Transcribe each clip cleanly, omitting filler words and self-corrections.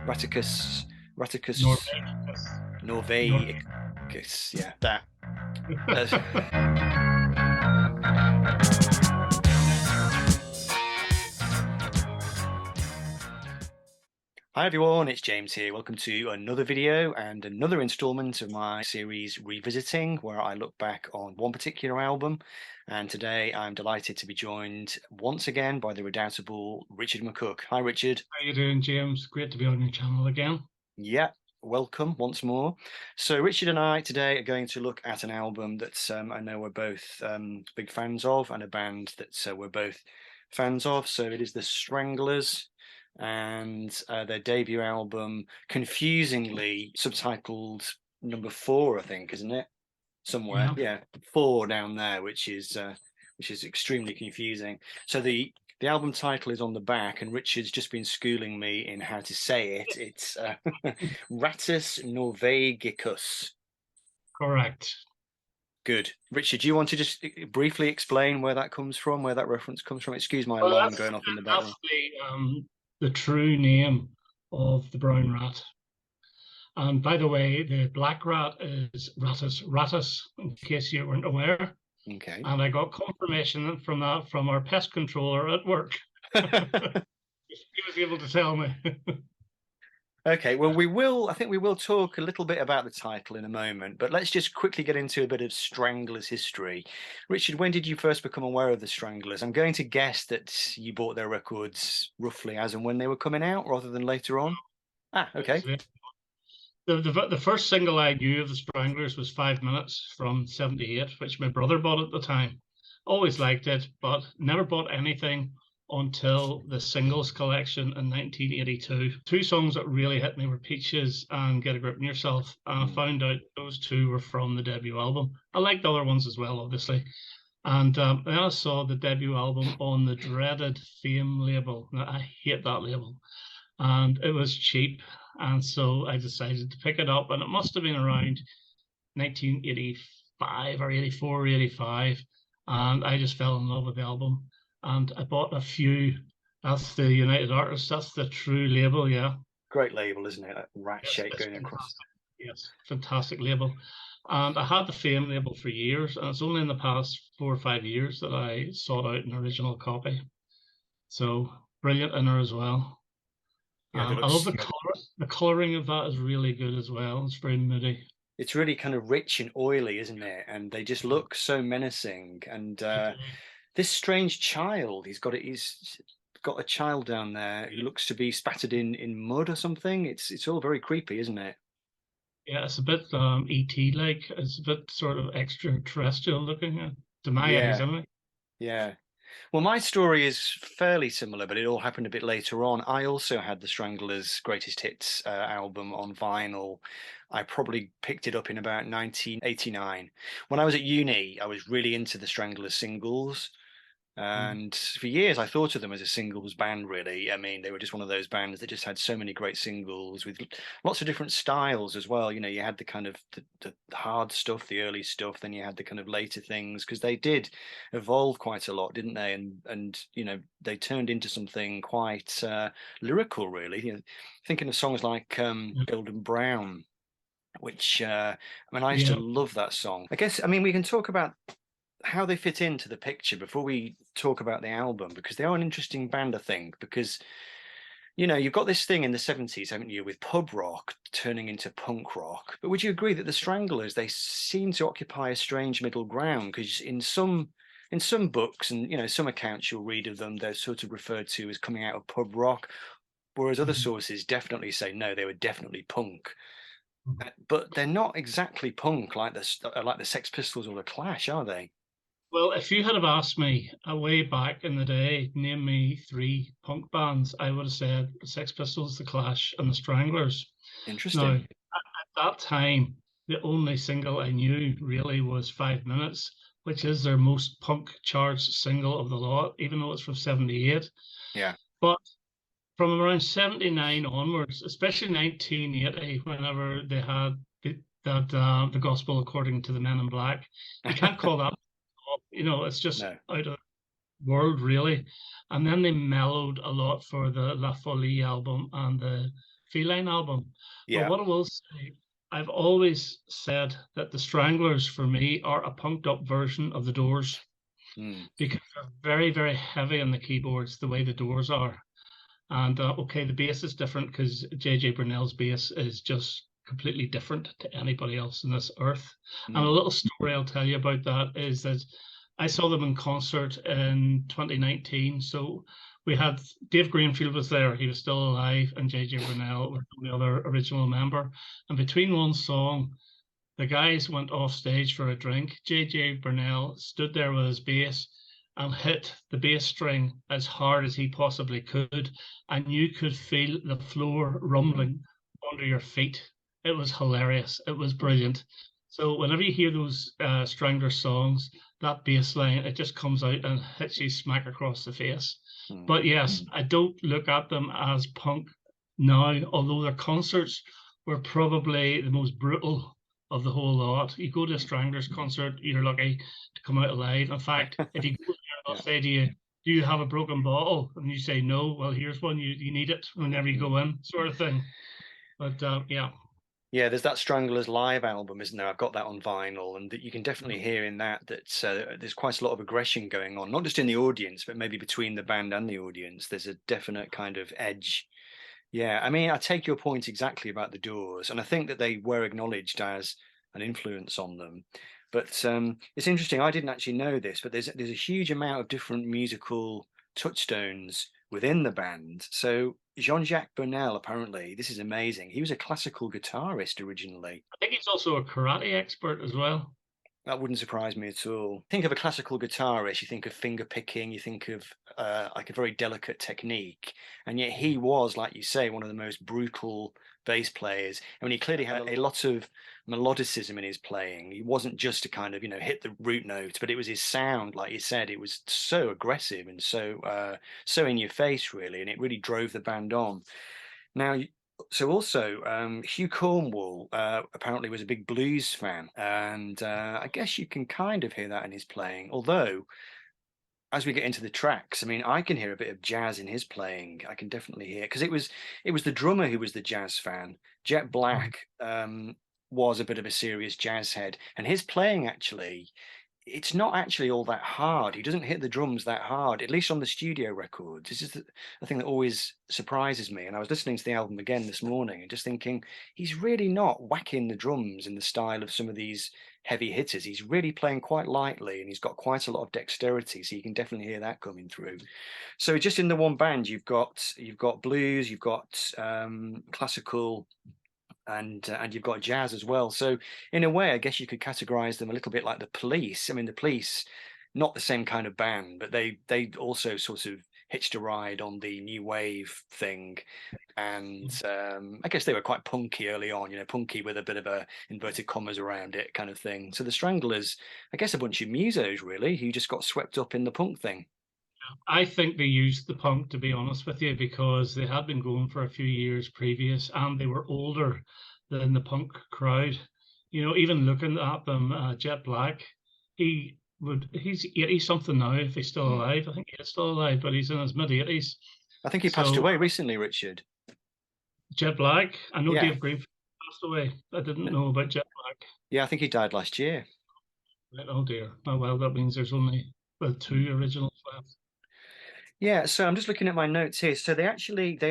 Ratticus, Ratticus Norvegicus. Norvegicus. Yeah, that. That's- Hi everyone, it's James here. Welcome to another video and another installment of my series Revisiting, where I look back on one particular album. And today I'm delighted to be joined once again by the redoubtable Richard McCook. Hi Richard. How you doing, James? Great to be on your channel again. Yeah, welcome once more. So Richard and I today are going to look at an album that I know we're both big fans of, and a band that we're both fans of. So it is the Stranglers and their debut album, confusingly subtitled number 4, I think, isn't it? Somewhere, Yeah. yeah, 4 down there, which is extremely confusing. So the album title is on the back, and Richard's just been schooling me in how to say it. It's Rattus Norvegicus. Correct. Good. Richard, do you want to just briefly explain where that comes from, where that reference comes from? Excuse my Well, alarm going off in the that's background. the true name of the brown rat. And by the way, the black rat is Rattus, in case you weren't aware. Okay. And I got confirmation from that from our pest controller at work. He was able to tell me. Okay, well, I think we will talk a little bit about the title in a moment, but let's just quickly get into a bit of Stranglers history. Richard, when did you first become aware of the Stranglers? I'm going to guess that you bought their records roughly as and when they were coming out rather than later on. Ah, okay. The first single I knew of the Stranglers was 5 Minutes from '78, which my brother bought at the time. Always liked it, but never bought anything until the singles collection in 1982. 2 songs that really hit me were Peaches and Get a Grip on Yourself. And I found out those 2 were from the debut album. I liked the other ones as well, obviously. And then I saw the debut album on the dreaded Fame label. Now, I hate that label. And it was cheap. And so I decided to pick it up. And it must have been around 1985 or 84 or 85. And I just fell in love with the album. And I bought a few. That's the United Artists. That's the true label, yeah. Great label, isn't it? That rat Yes, shape it's going across. fantastic. Yes, fantastic label. And I had the Fame label for years. And it's only in the past 4 or 5 years that I sought out an original copy. So brilliant in there as well. Yeah, I love the color. The coloring of that is really good as well. It's very moody. it's really kind of rich and oily, isn't it? And they just look so menacing. And this strange child, he's got a child down there who looks to be spattered in mud or something. It's all very creepy, isn't it? Yeah, it's a bit ET like. It's a bit sort of extraterrestrial looking to my eyes, Yeah, anyway. yeah. Well, my story is fairly similar, but it all happened a bit later on. I also had the Stranglers' Greatest Hits album on vinyl. I probably picked it up in about 1989. When I was at uni, I was really into the Stranglers singles. And for years, I thought of them as a singles band, really. I mean, they were just one of those bands that just had so many great singles with lots of different styles as well. You know, you had the kind of the hard stuff, the early stuff, then you had the kind of later things, because they did evolve quite a lot, didn't they? And you know, they turned into something quite lyrical, really. You know, thinking of songs like Golden Brown, which I mean, I used to Yeah. love that song. I guess, I mean, we can talk about how they fit into the picture before we talk about the album, because they are an interesting band, I think, because you know, you've got this thing in the 70s, haven't you, with pub rock turning into punk rock. But would you agree that the Stranglers, they seem to occupy a strange middle ground? Because in some books and you know some accounts you'll read of them, they're sort of referred to as coming out of pub rock, whereas other Mhm. sources definitely say no, they were definitely punk. But they're not exactly punk like the Sex Pistols or the Clash, are they? Well, if you had have asked me way back in the day, name me 3 punk bands, I would have said the Sex Pistols, the Clash, and the Stranglers. Now, Interesting. at that time, the only single I knew really was 5 Minutes, which is their most punk charged single of the lot, even though it's from '78. Yeah. But from around '79 onwards, especially 1980, whenever they had the Gospel According to the Men in Black, you can't call that pop, it's just No. out of the world, really. And then they mellowed a lot for the La Folie album and the feline album. But Yeah. what I will say, I've always said that the Stranglers for me are a punked up version of the Doors Mm. because they're very, very heavy on the keyboards, the way the Doors are. And okay, the bass is different because JJ Brunel's bass is just completely different to anybody else on this earth. And a Mm. little story I'll tell you about that is that I saw them in concert in 2019. So we had Dave Greenfield was there, he was still alive, and JJ Brunel was the other original member. And between one song, the guys went off stage for a drink. JJ Burnell stood there with his bass and hit the bass string as hard as he possibly could, and you could feel the floor rumbling under your feet. It was hilarious. It was brilliant. So whenever you hear those Strangler songs, that bass line, it just comes out and hits you smack across the face. Mm. But yes, I don't look at them as punk now, although their concerts were probably the most brutal of the whole lot. You go to a Stranglers concert, you're lucky to come out alive. In fact, if you go there, they'll Yeah. say to you, "Do you have a broken bottle?" And you say, "No." Well, here's one. You need it whenever you go in, sort of thing. But yeah, Yeah, there's that Stranglers live album, isn't there? I've got that on vinyl, and you can definitely mm, hear in that there's quite a lot of aggression going on, not just in the audience, but maybe between the band and the audience. There's a definite kind of edge. Yeah, I mean, I take your point exactly about the Doors, and I think that they were acknowledged as an influence on them. But it's interesting. I didn't actually know this, but there's a huge amount of different musical touchstones within the band. So Jean-Jacques Burnel, apparently, this is amazing. He was a classical guitarist originally. I think he's also a karate expert as well. That wouldn't surprise me at all. Think of a classical guitarist, you think of finger picking, you think of like a very delicate technique, and yet he was, like you say, one of the most brutal bass players. I mean, he clearly had a lot of melodicism in his playing. He wasn't just to kind of, hit the root note, but it was his sound, like you said, it was so aggressive and so in your face, really, and it really drove the band on. Now, so also, Hugh Cornwall apparently was a big blues fan, and I guess you can kind of hear that in his playing. Although, as we get into the tracks, I mean, I can hear a bit of jazz in his playing. I can definitely hear because it was the drummer who was the jazz fan. Jet Mhm. Black was a bit of a serious jazz head, and his playing actually it's not actually all that hard. He doesn't hit the drums that hard, at least on the studio records. This is the thing that always surprises me. And I was listening to the album again this morning and just thinking, he's really not whacking the drums in the style of some of these heavy hitters. He's really playing quite lightly and he's got quite a lot of dexterity. So you can definitely hear that coming through. So just in the one band, you've got blues, you've got classical, and you've got jazz as well. So in a way, I guess you could categorize them a little bit like the Police. I mean, the Police, not the same kind of band, but they also sort of hitched a ride on the new wave thing. And I guess they were quite punky early on, punky with a bit of a inverted commas around it kind of thing. So the Stranglers, I guess a bunch of musos really, who just got swept up in the punk thing. I think they used the punk, to be honest with you, because they had been going for a few years previous and they were older than the punk crowd. Even looking at them, Jet Black, he's 80 something now if he's still Mm. alive. I think he's still alive, but he's in his mid 80s. I think he passed So away recently, Richard. Jet Black, I know Yeah. Dave Greenfield passed away. I didn't know about Jet Black. Yeah, I think he died last year. Right, oh dear. Oh well, that means there's only the two originals left. Yeah, so I'm just looking at my notes here. So they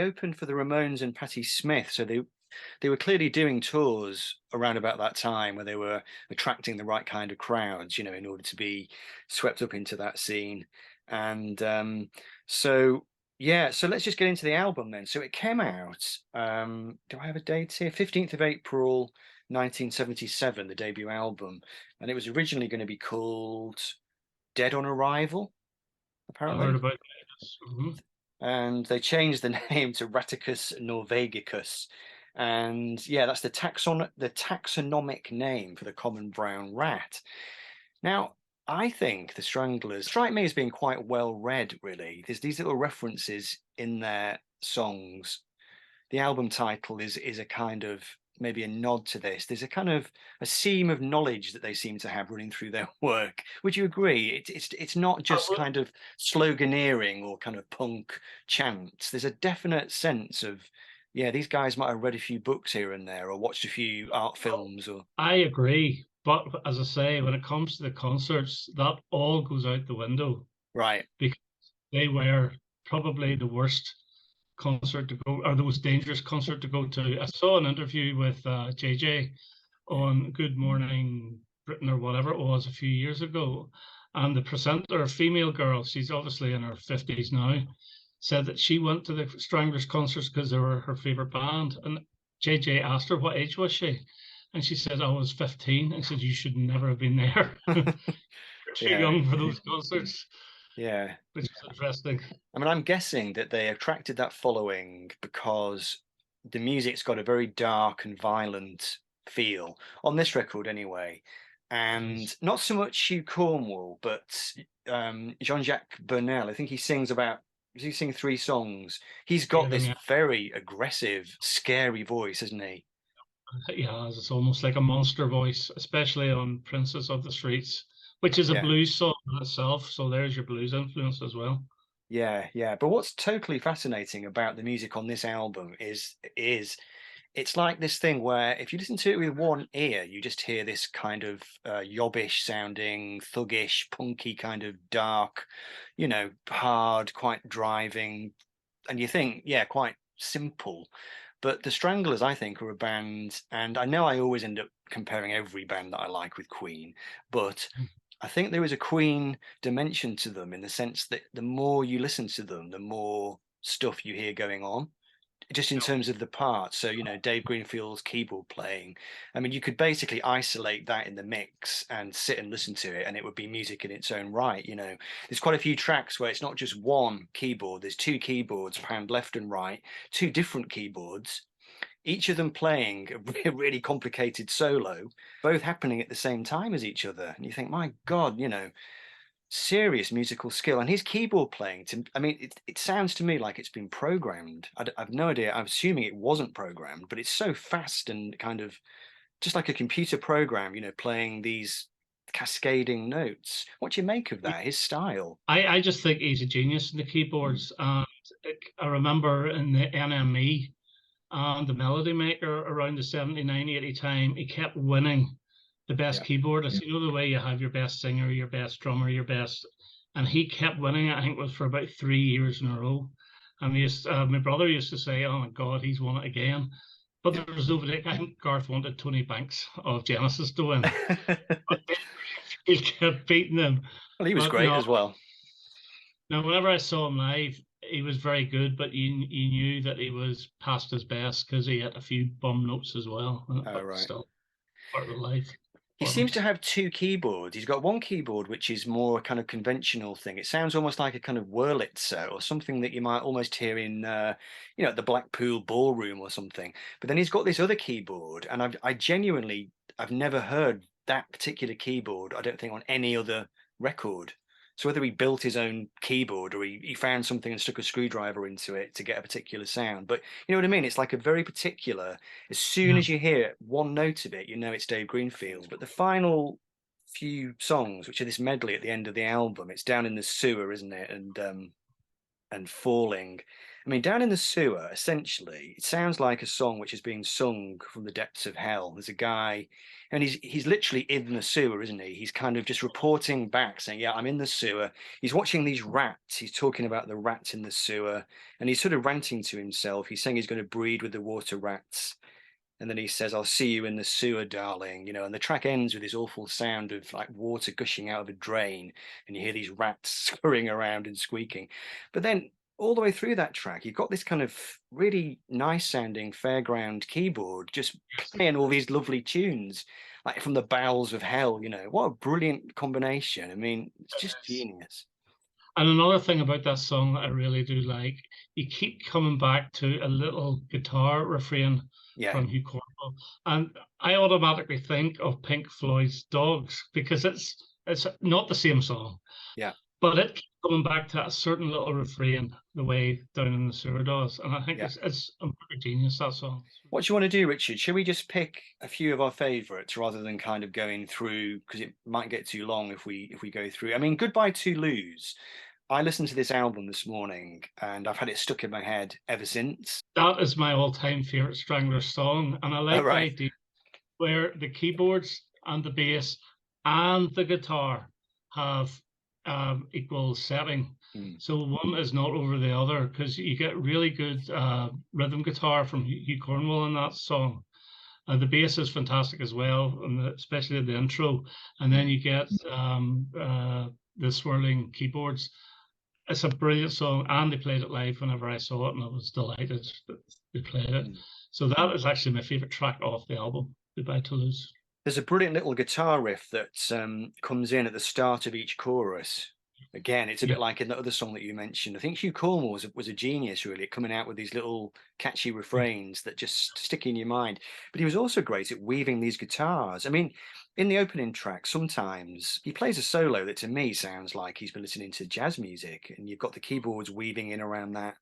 opened for the Ramones and Patti Smith. So they were clearly doing tours around about that time where they were attracting the right kind of crowds, in order to be swept up into that scene. And so yeah, so let's just get into the album then. So it came out, do I have a date here? 15th of April, 1977, the debut album. And it was originally going to be called Dead on Arrival, I heard apparently. about this. And they changed the name to Ratticus Norvegicus. And yeah, that's the taxonomic name for the common brown rat. Now, I think the Stranglers strike me as being quite well read, really. There's these little references in their songs. The album title is a kind of maybe a nod to this. There's a kind of a seam of knowledge that they seem to have running through their work. Would you agree? It's not just Mhm. kind of sloganeering or kind of punk chants. There's a definite sense of Yeah, these guys might have read a few books here and there or watched a few art films or I agree, but as I say, when it comes to the concerts, that all goes out the window right. because they were probably the worst concert to go, or the most dangerous concert to go to. I saw an interview with JJ on Good Morning Britain or whatever it was a few years ago, and the presenter, a female girl, she's obviously in her 50s now, said that she went to the Stranglers concerts because they were her favorite band. And JJ asked her what age was she, and she said, "I was 15." And said, "You should never have been there. You're too Yeah, young for those concerts," yeah. which was interesting. I mean, I'm guessing that they attracted that following because the music's got a very dark and violent feel on this record, anyway. It And is. not so much Hugh Cornwall, but Jean-Jacques Burnel. I think he sings about, does he sing three songs? He's Three got of them, this yeah. very aggressive, scary voice, hasn't he? Yeah, it's almost like a monster voice, especially on Princess of the Streets, which is a Yeah. blues song in itself. So there's your blues influence as well. Yeah, yeah. But what's totally fascinating about the music on this album is it's like this thing where if you listen to it with one ear, you just hear this kind of yobbish sounding, thuggish, punky kind of dark, hard, quite driving, and you think, yeah, quite simple. But the Stranglers, I think, are a band, and I know I always end up comparing every band that I like with Queen, but I think there is a Queen dimension to them in the sense that the more you listen to them, the more stuff you hear going on just in Yeah. terms of the parts. So, Dave Greenfield's keyboard playing. I mean, you could basically isolate that in the mix and sit and listen to it, and it would be music in its own right. There's quite a few tracks where it's not just one keyboard, there's two keyboards panned left and right, two different keyboards, each of them playing a really complicated solo, both happening at the same time as each other. And you think, my God, serious musical skill. And his keyboard playing, I mean, it sounds to me like it's been programmed. I've no idea. I'm assuming it wasn't programmed, but it's so fast and kind of just like a computer program, playing these cascading notes. What do you make of that? His style? I just think he's a genius in the keyboards. And I remember in the NME and the Melody Maker around the 79, 80 time, he kept winning the best Yeah. keyboardist. You know, the way you have your best singer, your best drummer, your best. And he kept winning, I think it was for about 3 years in a row. And my brother used to say, "Oh my God, he's won it again." But Yeah. there was nobody. I think Garth wanted Tony Banks of Genesis to win. He kept beating him. Well, he was But great no, as well. now, whenever I saw him live, he was very good, but you knew that he was past his best because he had a few bum notes as well. Oh, But right. still, part of the life He seems to performance. have two keyboards. He's got one keyboard which is more a kind of conventional thing. It sounds almost like a kind of Wurlitzer or something that you might almost hear in, at the Blackpool Ballroom or something. But then he's got this other keyboard, and I've never heard that particular keyboard. I don't think on any other record. So whether he built his own keyboard or he found something and stuck a screwdriver into it to get a particular sound. But you know what I mean? It's like a very particular, as soon Yeah, as you hear one note of it, you know it's Dave Greenfield. But the final few songs, which are this medley at the end of the album, it's down in the sewer, isn't it? And falling. I mean, down in the sewer, essentially, it sounds like a song which is being sung from the depths of hell. There's a guy, and he's literally in the sewer, isn't he? He's kind of just reporting back, saying, "Yeah, I'm in the sewer." He's watching these rats. He's talking about the rats in the sewer, and he's sort of ranting to himself. He's saying he's going to breed with the water rats. And then he says, "I'll see you in the sewer, darling." And the track ends with this awful sound of like water gushing out of a drain, and you hear these rats scurrying around and squeaking. But then all the way through that track, you've got this kind of really nice sounding fairground keyboard just playing all these lovely tunes, like from the bowels of hell. What a brilliant combination. I mean, it's it just is. genius. And another thing about that song that I really do like, you keep coming back to a little guitar refrain Yeah, from Hugh Cornwall, and I automatically think of Pink Floyd's Dogs because it's not the same song. yeah. But it keeps coming back to that certain little refrain, the way Down in the Sewer does. And I think Yeah. it's a pretty genius, that song. What do you want to do, Richard? Shall we just pick a few of our favourites rather than kind of going through because it might get too long if we go through. I mean, Goodbye to Lose. I listened to this album this morning and I've had it stuck in my head ever since. That is my all-time favorite Stranglers song, and I Oh, like the right. idea where the keyboards and the bass and the guitar have equal setting. Mm. So one is not over the other because you get really good rhythm guitar from Hugh Cornwell in that song. The bass is fantastic as well, and especially the intro. And then Mm. you get the swirling keyboards. It's a brilliant song, and they played it live whenever I saw it, and I was delighted that they played it. Mm. So that is actually my favorite track off the album, Goodbye Toulouse. There's a brilliant little guitar riff that comes in at the start of each chorus. Again, it's a Yeah, bit like in the other song that you mentioned. I think Hugh Cornwell was a genius, really, at coming out with these little catchy refrains that just stick in your mind. But he was also great at weaving these guitars. I mean, in the opening track, sometimes he plays a solo that to me sounds like he's been listening to jazz music, and you've got the keyboards weaving in around that.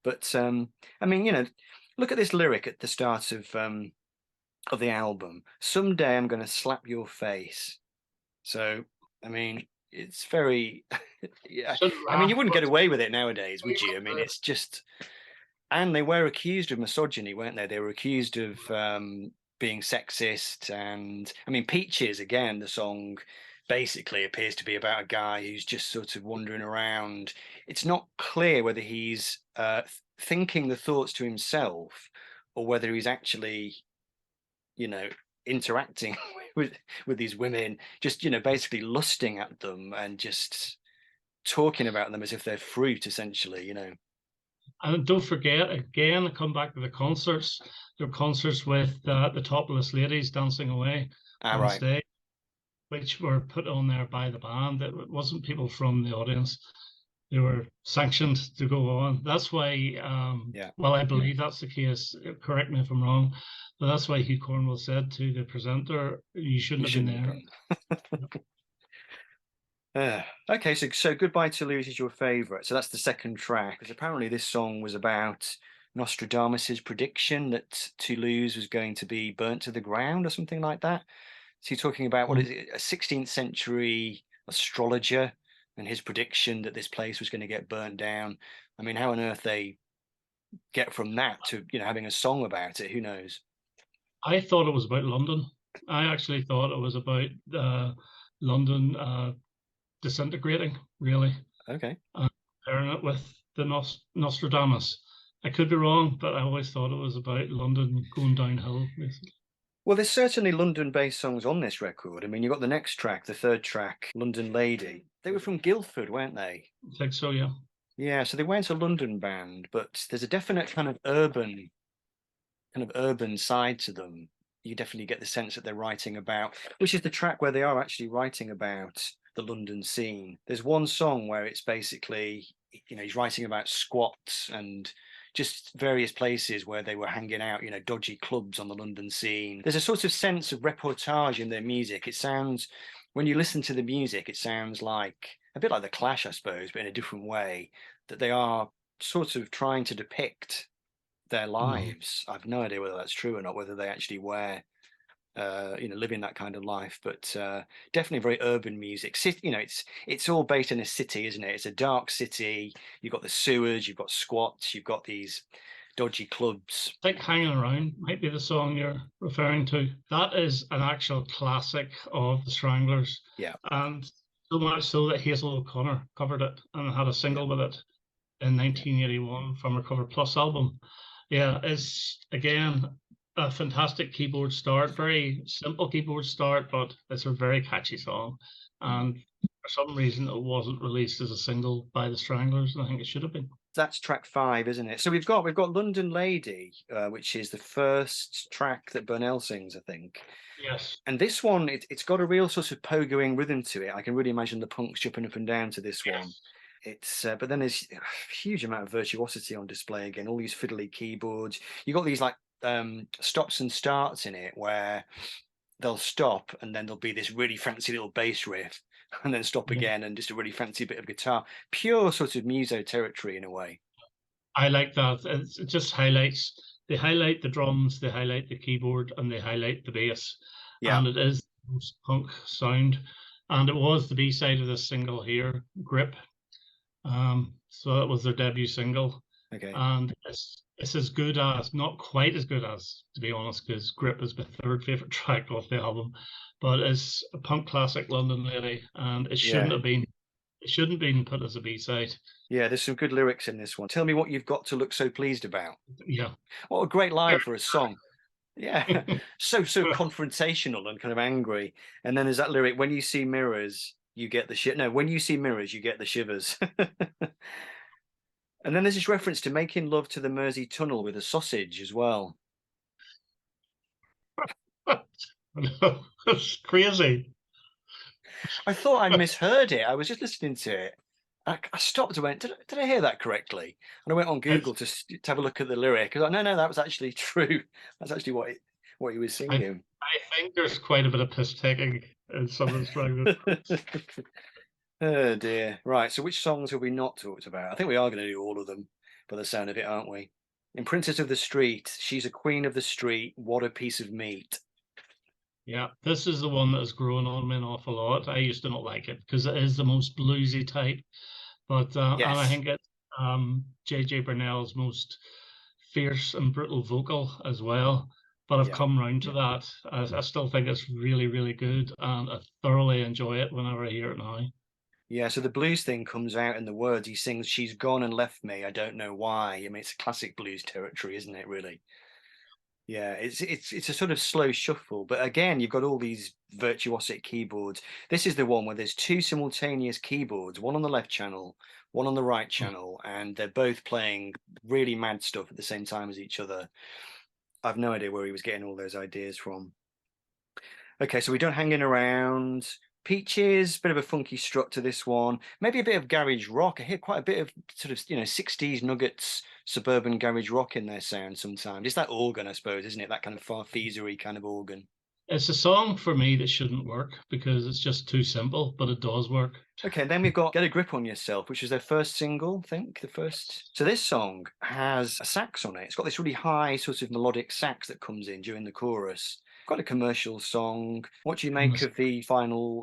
But I mean, look at this lyric at the start of the album. Someday I'm going to slap your face. So, I mean, it's very, yeah. shouldn't I mean, laugh, you wouldn't but get away with it nowadays, would you? I mean, it's just, and they were accused of misogyny, weren't they? They were accused of being sexist. And I mean, Peaches, again, the song basically appears to be about a guy who's just sort of wandering around. It's not clear whether he's thinking the thoughts to himself or whether he's actually you know, interacting with these women, just basically lusting at them and just talking about them as if they're fruit, essentially. and don't forget again, I come back to the concerts. There are concerts with the topless ladies dancing away Ah, on right. stage, which were put on there by the band. It wasn't people from the audience. They were sanctioned to go on. That's why, Yeah, well, I believe that's the case. Correct me if I'm wrong, but that's why Hugh Cornwell said to the presenter, "You shouldn't you have been shouldn't have there." done. Okay, so Goodbye Toulouse is your favorite. So that's the second track. Because apparently this song was about Nostradamus's prediction that Toulouse was going to be burnt to the ground or something like that. So you're talking about what Mm. is it, a 16th century astrologer and his prediction that this place was going to get burnt down. I mean, how on earth they get from that to having a song about it? Who knows? I thought it was about London. I actually thought it was about London disintegrating, really, Okay. and pairing it with the Nostradamus. I could be wrong, but I always thought it was about London going downhill, basically. Well, there's certainly London-based songs on this record. I mean, you've got the next track, the third track, London Lady. They were from Guilford, weren't they? I think so, yeah. Yeah, so they weren't a London band, but there's a definite kind of urban side to them. You definitely get the sense that they're writing about, which is the track where they are actually writing about the London scene. There's one song where it's basically, he's writing about squats and just various places where they were hanging out, dodgy clubs on the London scene. There's a sort of sense of reportage in their music. It sounds, when you listen to the music, it sounds like a bit like the Clash, I suppose, but in a different way, that they are sort of trying to depict their Mm. lives. I've no idea whether that's true or not, whether they actually were, living that kind of life. But definitely very urban music. It's all based in a city, isn't it? It's a dark city. You've got the sewers, you've got squats, you've got these dodgy clubs. I think Hanging Around might be the song you're referring to. That is an actual classic of the Stranglers. Yeah, And so much so that Hazel O'Connor covered it and had a yeah, single with it in yeah. 1981 from her Cover Plus album. Yeah, it's again a fantastic keyboard start, very simple keyboard start, but it's a very catchy song. Mm. And for some reason, it wasn't released as a single by the Stranglers, and I think it should have been. That's track 5, isn't it? So we've got London Lady, which is the first track that Burnell sings, I think. Yes. And this one, it's got a real sort of pogoing rhythm to it. I can really imagine the punks jumping up and down to this one. Yes. It's but then there's a huge amount of virtuosity on display again. All these fiddly keyboards. You got these like stops and starts in it where they'll stop and then there'll be this really fancy little bass riff and then stop Yeah. again and just a really fancy bit of guitar. Pure sort of muso territory in a way. I like that. It just highlights, they highlight the drums, they highlight the keyboard, and they highlight the bass. Yeah. And it is the most punk sound. And it was the B side of this single here, Grip. So that was their debut single, Okay. and it's as good as, not quite as good as, to be honest, because Grip is my third favorite track off the album, but it's a punk classic, London Lady, and it shouldn't Yeah. have been. It shouldn't been put as a B-side. Yeah, there's some good lyrics in this one. Tell me what you've got to look so pleased about. Yeah. What a great line for a song. Yeah. So confrontational and kind of angry. And then there's that lyric, when you see mirrors, you get the shit. No, when you see mirrors, you get the shivers. And then there's this reference to making love to the Mersey Tunnel with a sausage as well. It's crazy. I thought I misheard it. I was just listening to it. I stopped and went, did I hear that correctly? And I went on It's, Google to have a look at the lyric. I was like, no, that was actually true. That's actually what he was I, singing. I think there's quite a bit of piss taking in some of the Stranglers. Oh dear. Right. So which songs have we not talked about? I think we are going to do all of them by the sound of it, aren't we? In Princess of the Street, she's a queen of the street. What a piece of meat. Yeah, this is the one that has grown on me an awful lot. I used to not like it because it is the most bluesy type, but and I Yes. think it's JJ Burnell's most fierce and brutal vocal as well. But I've Yeah. come round to that. I still think it's really, really good, and I thoroughly enjoy it whenever I hear it now. Yeah. So the blues thing comes out in the words. He sings, "She's gone and left me. I don't know why." I mean, it's classic blues territory, isn't it? Really. Yeah, it's a sort of slow shuffle, but again, you've got all these virtuosic keyboards. This is the one where there's two simultaneous keyboards, one on the left channel, one on the right channel, and they're both playing really mad stuff at the same time as each other. I've no idea where he was getting all those ideas from. Okay, so we don't hanging around. Peaches, bit of a funky strut to this one. Maybe a bit of garage rock. I hear quite a bit of sort of, 60s nuggets, suburban garage rock in their sound sometimes. It's that organ, I suppose, isn't it? That kind of farfeasery kind of organ. It's a song for me that shouldn't work because it's just too simple, but it does work. Okay, then we've got Get a Grip on Yourself, which is their first single, I think, the first. So this song has a sax on it. It's got this really high sort of melodic sax that comes in during the chorus. Quite a commercial song. What do you And make this- of the final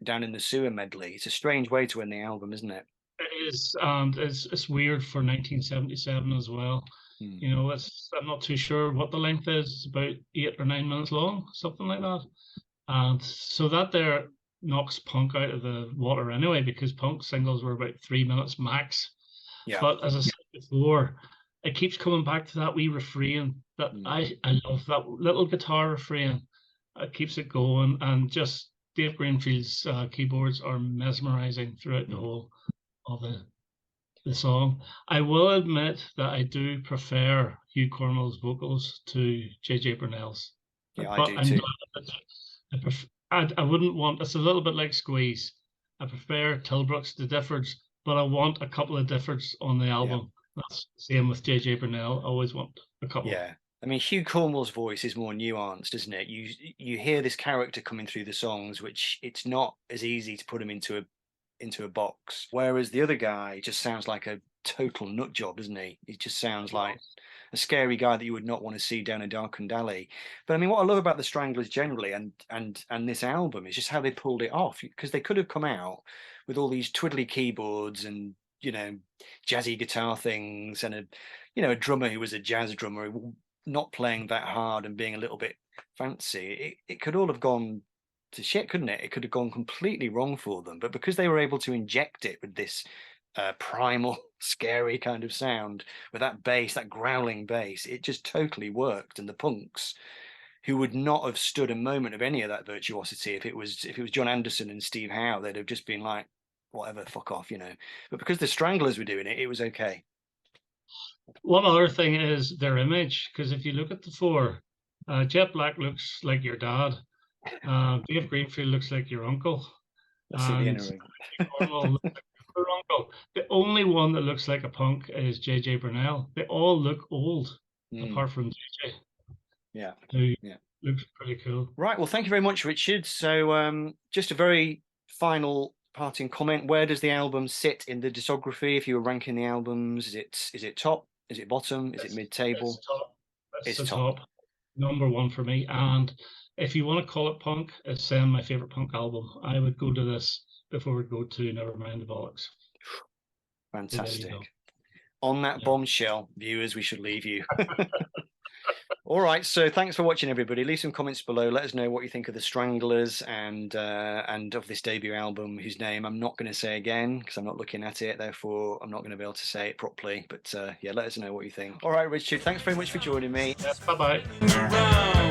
Down in the Sewer medley? It's a strange way to end the album, isn't it? It is, and it's weird for 1977 as well. Hmm. You know, I'm not too sure what the length is. It's about 8 or 9 minutes long, something like that. And so that there knocks punk out of the water anyway, because punk singles were about 3 minutes max. Yeah. But as I said before, it keeps coming back to that wee refrain that Hmm. I love, that little guitar refrain. It keeps it going, and just Dave Greenfield's keyboards are mesmerizing throughout the Hmm. whole of the song. I will admit that I do prefer Hugh Cornwell's vocals to JJ Burnell's, Yeah, I but do I'm too. not. I wouldn't want. It's a little bit like Squeeze. I prefer Tilbrook's to Diffords, but I want a couple of Diffords on the Yeah. album. That's the same with JJ Burnell. I always want a couple. Yeah. I mean, Hugh Cornwell's voice is more nuanced, isn't it? You hear this character coming through the songs, which it's not as easy to put him into a box. Whereas the other guy just sounds like a total nut job, doesn't he? He just sounds like a scary guy that you would not want to see down a darkened alley. But I mean, what I love about the Stranglers generally and this album is just how they pulled it off, because they could have come out with all these twiddly keyboards and jazzy guitar things and a drummer who was a jazz drummer not playing that hard and being a little bit fancy. It could all have gone to shit, couldn't it? It could have gone completely wrong for them. But because they were able to inject it with this primal, scary kind of sound, with that bass, that growling bass, it just totally worked. And the punks, who would not have stood a moment of any of that virtuosity if it was John Anderson and Steve Howe, they'd have just been like, whatever, fuck off. But because the Stranglers were doing it, it was okay. One other thing is their image, because if you look at the four, Jet Black looks like your dad, Dave Greenfield looks like your uncle, That's it, the and entering. Cornwall looks like your uncle. The only one that looks like a punk is JJ Burnell. They all look old, Mm, apart from JJ, yeah, who yeah. looks pretty cool. Right. Well, thank you very much, Richard. So, just a very final parting comment. Where does the album sit in the discography? If you were ranking the albums, is it top? Is it bottom? Is it It's mid-table? top. It's It's the top. top. Number one for me. And if you want to call it punk, it's my favorite punk album. I would go to this before we go to Nevermind the Bollocks. Fantastic. go. On that bombshell, viewers, we should leave you. All right, so thanks for watching, everybody. Leave some comments below. Let us know what you think of the Stranglers and of this debut album, whose name I'm not going to say again because I'm not looking at it. Therefore, I'm not going to be able to say it properly. But yeah, let us know what you think. All right, Richard, thanks very much for joining me. Yes, bye-bye.